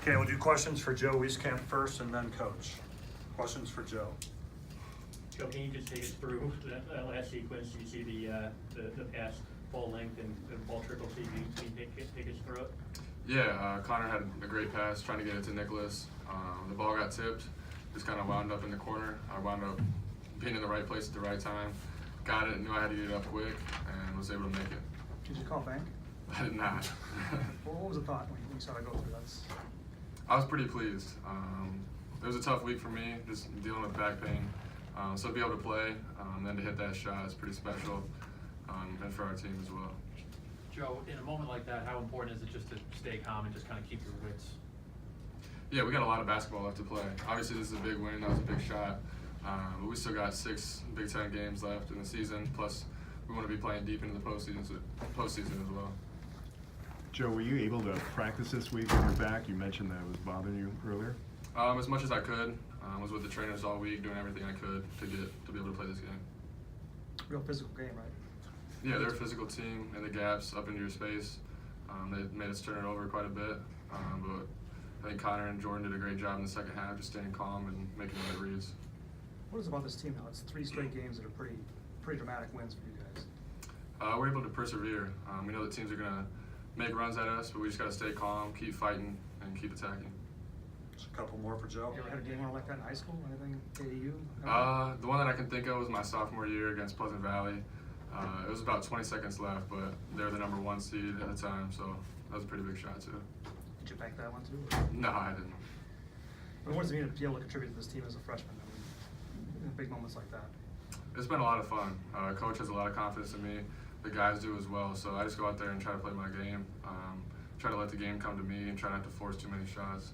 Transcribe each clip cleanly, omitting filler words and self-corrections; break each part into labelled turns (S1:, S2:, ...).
S1: Okay, we'll do questions for Joe Weiskamp first and then Coach. Questions for Joe.
S2: Joe, can you just take us through that last sequence? You see the pass full length and the ball trickle to you. Can you take us through it?
S3: Yeah, Connor had a great pass trying to get it to Nicholas. The ball got tipped, just kind of wound up in the corner. I wound up being in the right place at the right time. Got it, knew I had to get it up quick, and was able to make it.
S1: Did you call bank?
S3: I did not.
S1: Well, what was the thought when you saw it go through?
S3: I was pretty pleased. It was a tough week for me, just dealing with back pain. So to be able to play, then to hit that shot is pretty special, and for our team as well.
S4: Joe, in a moment like that, how important is it just to stay calm and just kind of keep your wits?
S3: Yeah, we got a lot of basketball left to play. Obviously, this is a big win. That was a big shot. But we still got 6 Big Ten games left in the season. Plus, we want to be playing deep into the postseason as well.
S5: Joe, were you able to practice this week with your back? You mentioned that it was bothering you earlier.
S3: As much as I could. I was with the trainers all week, doing everything I could to be able to play this game.
S1: Real physical game, right?
S3: Yeah, they're a physical team, and the gaps up into your space. They made us turn it over quite a bit, but I think Connor and Jordan did a great job in the second half, just staying calm and making the right reads.
S1: What is it about this team now? It's 3 straight games that are pretty dramatic wins for you guys.
S3: We're able to persevere. We know that teams are going to make runs at us, but we just got to stay calm, keep fighting, and keep attacking.
S1: Just a couple more for Joe. You ever had a game like that in high school? Anything AAU?
S3: The one that I can think of was my sophomore year against Pleasant Valley. It was about 20 seconds left, but they're the #1 seed at the time, so that was a pretty big shot too.
S1: Did you bank that one too?
S3: No, I didn't.
S1: But what does it mean to be able to contribute to this team as a freshman? I mean, in big moments like that.
S3: It's been a lot of fun. Coach has a lot of confidence in me. The guys do as well. So I just go out there and try to play my game. Try to let the game come to me and try not to force too many shots.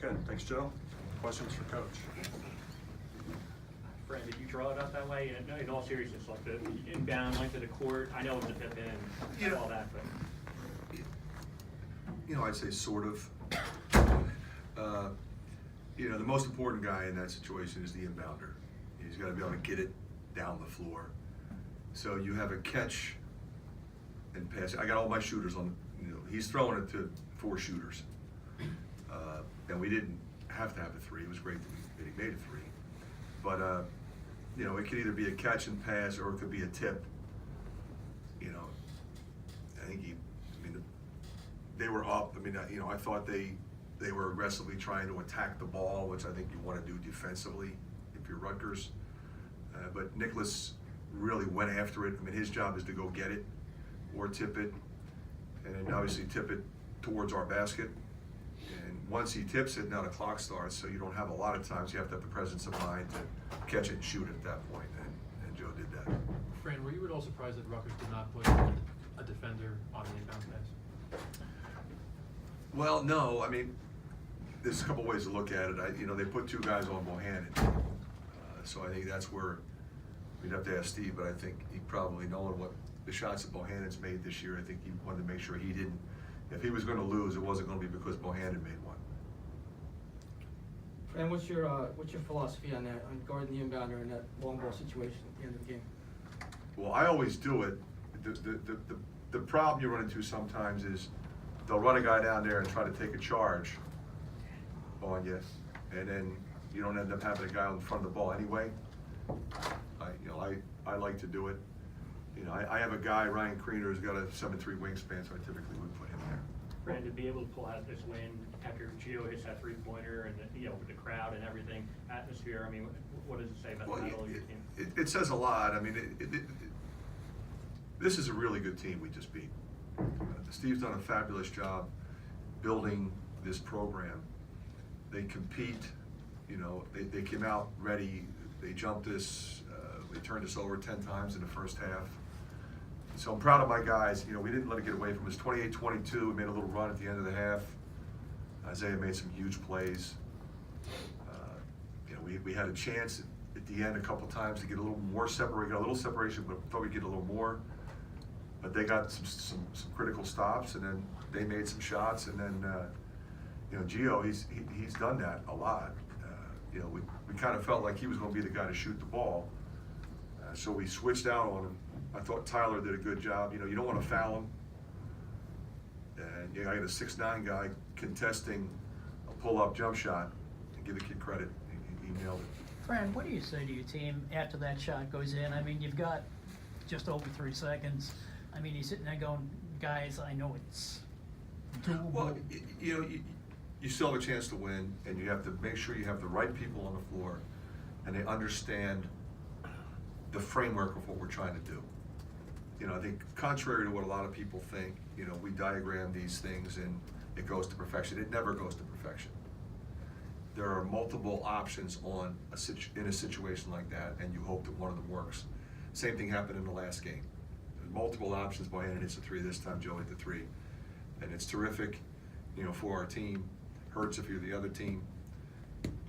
S1: Good. Thanks, Joe. Questions for Coach?
S2: Fran, did you draw it out that way? In all seriousness, like the inbound length of the court, I know it was a tip in and all that, but.
S6: I'd say sort of. The most important guy in that situation is the inbounder. He's got to be able to get it down the floor. So you have a catch and pass. I got all my shooters on. He's throwing it to 4 shooters, and we didn't have to have a 3. It was great that he made a 3, but it could either be a catch and pass or it could be a tip. I think they were up. I thought they were aggressively trying to attack the ball, which I think you want to do defensively if you're Rutgers. But Nicholas really went after it. His job is to go get it or tip it, and then obviously tip it towards our basket. And once he tips it, now the clock starts, so you don't have a lot of times. You have to have the presence of mind to catch it and shoot it at that point, and Joe did that.
S4: Fran, were you at all surprised that Rutgers did not put a defender on an inbound pass?
S6: Well, no. There's a couple ways to look at it. They put 2 guys on Bohannon, so I think that's where we'd have to ask Steve. But I think he probably, knowing what the shots that Bohannon's made this year, I think he wanted to make sure he didn't. If he was going to lose, it wasn't going to be because Bohannon made one.
S7: And what's your philosophy on that, on guarding the inbounder in that long ball situation at the end of the game?
S6: Well, I always do it. The problem you run into sometimes is they'll run a guy down there and try to take a charge on you, and then you don't end up having a guy in front of the ball anyway. I like to do it. I have a guy, Ryan Kriener, who's got a 7'3" wingspan, so I typically would put him there.
S2: Fran, to be able to pull out this win after Gio hits that 3-pointer and with the crowd and everything, atmosphere, what does it say about the battle of your team?
S6: It says a lot. This is a really good team we just beat. Steve's done a fabulous job building this program. They compete, they came out ready, they jumped us, they turned us over 10 times in the first half. So I'm proud of my guys. We didn't let it get away from us. 28-22, we made a little run at the end of the half. Isaiah made some huge plays. We had a chance at the end a couple times to get a little more separation, a little separation, but thought we'd get a little more. But they got some critical stops, and then they made some shots, and then Gio, he's done that a lot. We kind of felt like he was going to be the guy to shoot the ball, so we switched out on him. I thought Tyler did a good job. You don't want to foul him, And I got a 6'9" guy contesting a pull-up jump shot, and give the kid credit, he nailed it.
S8: Fran, what do you say to your team after that shot goes in? I mean, you've got just over 3 seconds. I mean, he's sitting there going, guys, I know it's doable.
S6: Well, you know, you still have a chance to win, and you have to make sure you have the right people on the floor, and they understand the framework of what we're trying to do. You know, I think contrary to what a lot of people think, you know, we diagram these things and it goes to perfection. It never goes to perfection. There are multiple options in a situation like that, and you hope that one of them works. Same thing happened in the last game. There's multiple options. Bohannon hits a 3 this time, Joe hit the 3. And it's terrific, you know, for our team. Hurts if you're the other team.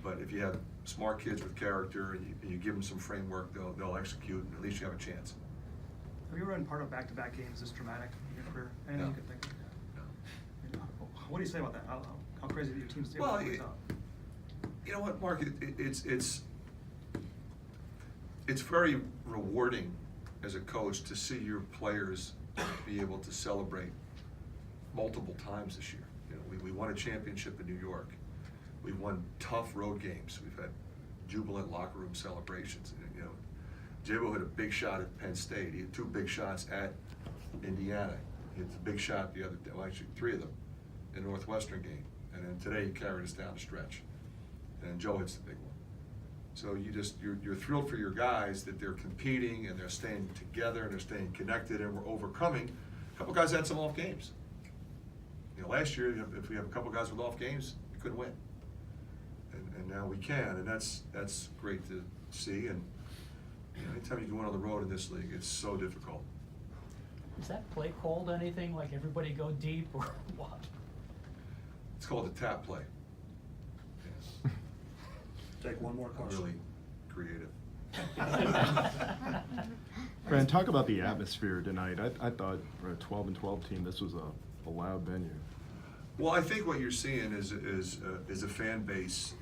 S6: But if you have smart kids with character and you give them some framework, they'll execute, and at least you have a chance.
S1: Have you ever been part of back-to-back games this dramatic in your career? Anything
S6: No.
S1: you could think of?
S6: No.
S1: I mean, what do you say about that? How crazy that your team's able
S6: Well,
S1: to play out?
S6: you know what, Mark, it's very rewarding as a coach to see your players be able to celebrate multiple times this year. You know, we won a championship in New York. We've won tough road games. We've had jubilant locker room celebrations. You know, Jabo had a big shot at Penn State. He had 2 big shots at Indiana. He had a big shot the other day, well, actually 3 of them in the Northwestern game. And then today he carried us down the stretch. And then Joe hits the big one. So you're thrilled for your guys that they're competing and they're staying together and they're staying connected and we're overcoming. A couple guys had some off games. You know, last year, if we have a couple guys with off games, we couldn't win. And now we can, and that's great to see. And you know, anytime you can win on the road in this league, it's so difficult.
S8: Is that play called anything, like everybody go deep or what?
S6: It's called a tap play. Yeah.
S9: Take one more
S6: I'm
S9: question.
S6: really creative.
S5: Fran, talk about the atmosphere tonight. I thought for a 12-12 team, this was a loud venue.
S6: Well, I think what you're seeing is a fan base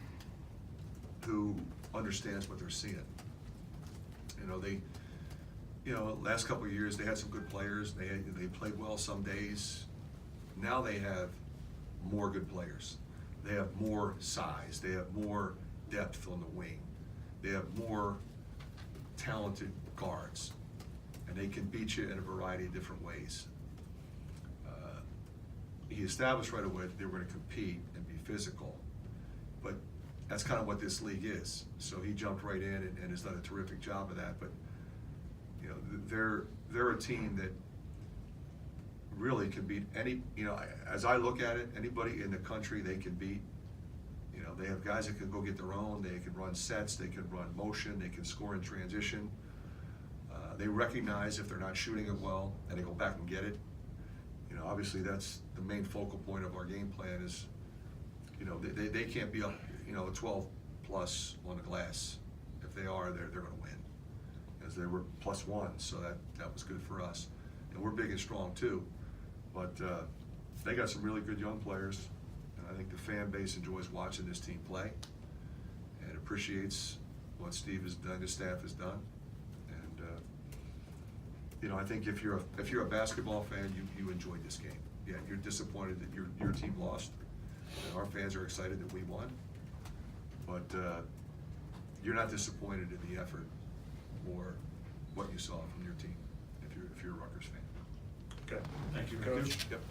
S6: who understands what they're seeing. You know, last couple of years they had some good players. They played well some days. Now they have more good players. They have more size. They have more depth on the wing. They have more talented guards, and they can beat you in a variety of different ways. He established right away that they were going to compete and be physical, but that's kind of what this league is. So he jumped right in and has done a terrific job of that. But you know, they're a team that really can beat any. You know, as I look at it, anybody in the country they can beat. You know, they have guys that can go get their own. They can run sets. They can run motion. They can score in transition. They recognize if they're not shooting it well, and they go back and get it. You know, obviously that's the main focal point of our game plan is, you know, they can't be up, you know, 12 plus on the glass. If they are, they're going to win. As they were +1, so that was good for us. And we're big and strong too. But they got some really good young players, and I think the fan base enjoys watching this team play and appreciates what Steve has done, his staff has done. And you know, I think if you're a basketball fan, you enjoyed this game. Yeah, you're disappointed that your team lost. And our fans are excited that we won. But you're not disappointed in the effort or what you saw from your team if you're a Rutgers fan.
S9: Okay, thank you, Coach.
S6: Yep.